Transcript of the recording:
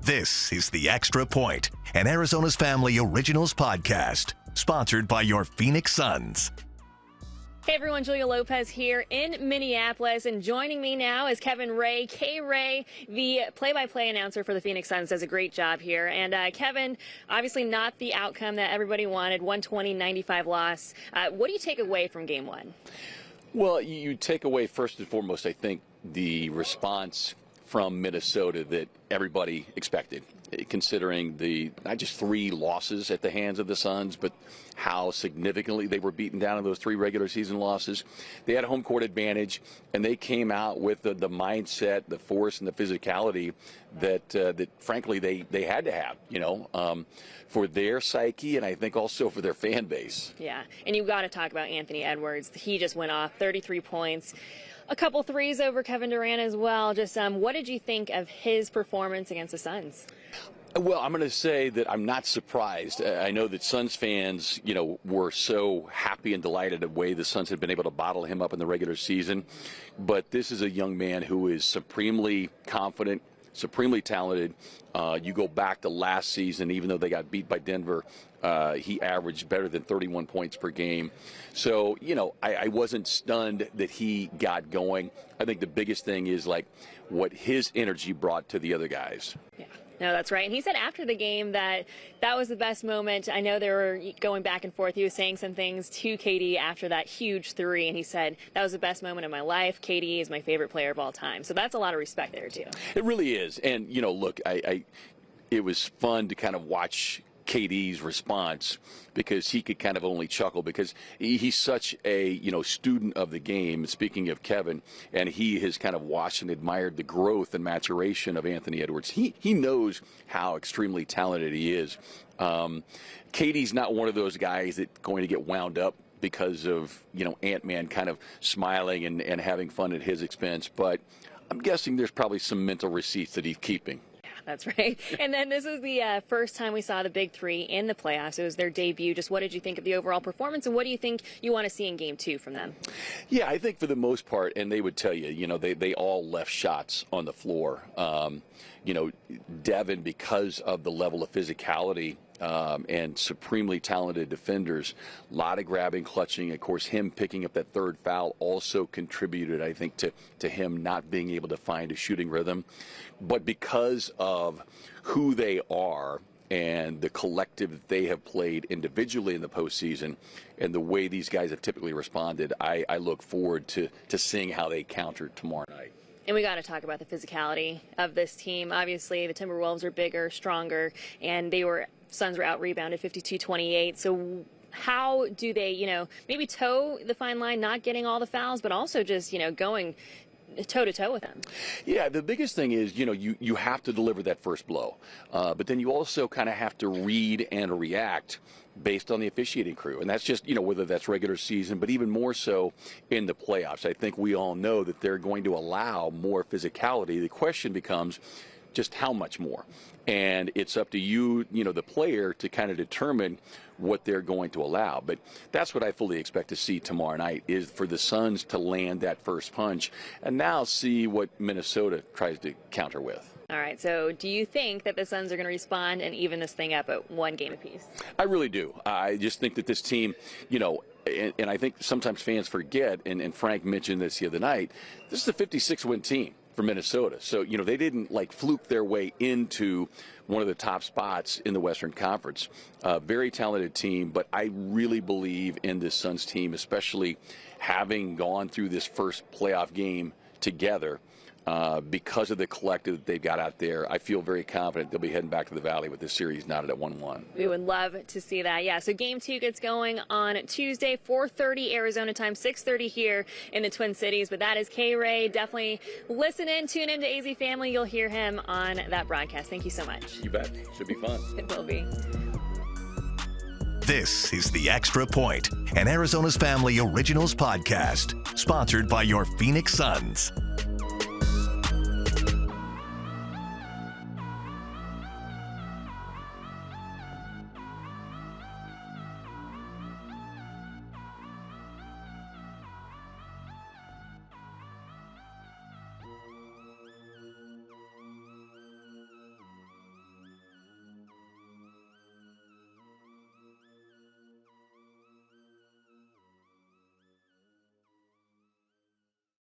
This is The Extra Point, an Arizona's Family Originals podcast, sponsored by your Phoenix Suns. Hey everyone, Julia Lopez here in Minneapolis, and joining me now is Kevin Ray. K-Ray, the play-by-play announcer for the Phoenix Suns, does a great job here. And Kevin, obviously not the outcome that everybody wanted, 120-95 loss. What do you take away from Game 1? Well, you take away first and foremost, I think, the response from Minnesota that everybody expected, considering the not just 3 losses at the hands of the Suns, but how significantly they were beaten down in those 3 regular season losses. They had a home court advantage, and they came out with the mindset, the force, and the physicality that frankly they had to have, for their psyche, and I think also for their fan base. Yeah, and you've got to talk about Anthony Edwards. He just went off 33 points. A couple threes over Kevin Durant as well. Just what did you think of his performance against the Suns? Well, I'm going to say that I'm not surprised. I know that Suns fans, were so happy and delighted at the way the Suns had been able to bottle him up in the regular season. But this is a young man who is supremely confident, supremely talented. You go back to last season, even though they got beat by Denver, he averaged better than 31 points per game. So, I wasn't stunned that he got going. I think the biggest thing is what his energy brought to the other guys. Yeah. No, that's right. And he said after the game that was the best moment. I know they were going back and forth. He was saying some things to KD after that huge 3, and he said, that was the best moment of my life. KD is my favorite player of all time. So that's a lot of respect there, too. It really is. And, look, it was fun to kind of watch KD's response, because he could kind of only chuckle because he's such a student of the game. Speaking of Kevin, and he has kind of watched and admired the growth and maturation of Anthony Edwards. He knows how extremely talented he is. KD's not one of those guys that's going to get wound up because of Ant-Man kind of smiling and having fun at his expense, but I'm guessing there's probably some mental receipts that he's keeping. That's right. And then this was the first time we saw the Big 3 in the playoffs. It was their debut. Just what did you think of the overall performance, and what do you think you want to see in Game 2 from them? Yeah, I think for the most part, and they would tell you, they all left shots on the floor. Devin, because of the level of physicality and supremely talented defenders, a lot of grabbing, clutching. Of course, him picking up that 3rd foul also contributed, I think, to him not being able to find a shooting rhythm. But because of who they are and the collective that they have played individually in the postseason and the way these guys have typically responded, I look forward to seeing how they counter tomorrow night. And we got to talk about the physicality of this team. Obviously, the Timberwolves are bigger, stronger, and Suns were out-rebounded 52-28. So how do they, maybe toe the fine line, not getting all the fouls, but also just, going toe-to-toe with them? Yeah, the biggest thing is, you have to deliver that first blow. But then you also kind of have to read and react based on the officiating crew. And that's just, whether that's regular season, but even more so in the playoffs. I think we all know that they're going to allow more physicality. The question becomes just how much more. And it's up to you, the player, to kind of determine what they're going to allow. But that's what I fully expect to see tomorrow night, is for the Suns to land that first punch and now see what Minnesota tries to counter with. All right, so do you think that the Suns are going to respond and even this thing up at 1 game apiece? I really do. I just think that this team, and I think sometimes fans forget, and Frank mentioned this the other night, this is a 56-win team for Minnesota. So, they didn't fluke their way into one of the top spots in the Western Conference. Very talented team, but I really believe in this Suns team, especially having gone through this first playoff game together. Because of the collective that they've got out there, I feel very confident they'll be heading back to the Valley with this series knotted at 1-1. We would love to see that. Yeah, so Game 2 gets going on Tuesday, 4:30 Arizona time, 6:30 here in the Twin Cities. But that is K-Ray. Definitely listen in, tune in to AZ Family. You'll hear him on that broadcast. Thank you so much. You bet. Should be fun. It will be. This is The Extra Point, an Arizona's Family Originals podcast, sponsored by your Phoenix Suns.